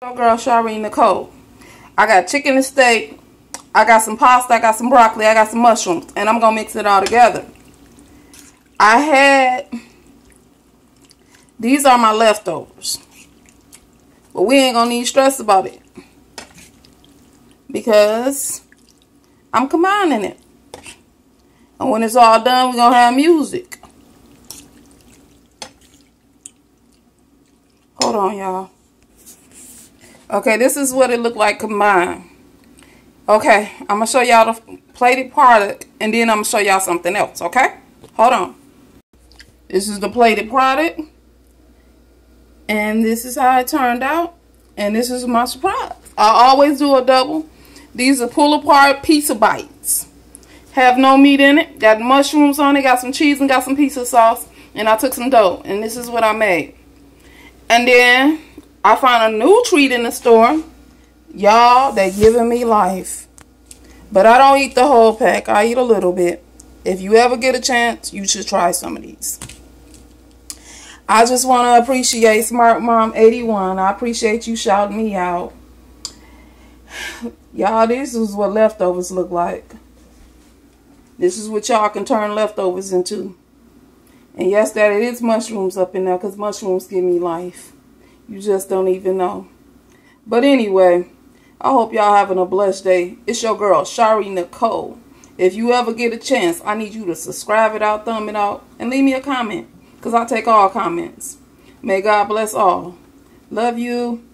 Girl, Shari Nicole. I got chicken and steak. I got some pasta. I got some broccoli. I got some mushrooms. And I'm going to mix it all together. These are my leftovers. But we ain't going to need stress about it. Because I'm combining it. And when it's all done, we're going to have music. Hold on, y'all. Okay, this is what it looked like combined. Okay, I'm going to show y'all the plated product, and then I'm going to show y'all something else, okay? Hold on. This is the plated product, and this is how it turned out, and this is my surprise. I always do a double. These are pull-apart pizza bites. Have no meat in it, got mushrooms on it, got some cheese, and got some pizza sauce, and I took some dough, and this is what I made. And then I found a new treat in the store. Y'all, they giving me life. But I don't eat the whole pack. I eat a little bit. If you ever get a chance, you should try some of these. I just want to appreciate Smart Mom 81. I appreciate you shouting me out. Y'all, this is what leftovers look like. This is what y'all can turn leftovers into. And yes, that it is mushrooms up in there, because mushrooms give me life. You just don't even know. But anyway, I hope y'all having a blessed day. It's your girl, Shari Nicole. If you ever get a chance, I need you to subscribe it out, thumb it out, and leave me a comment, because I take all comments. May God bless all. Love you.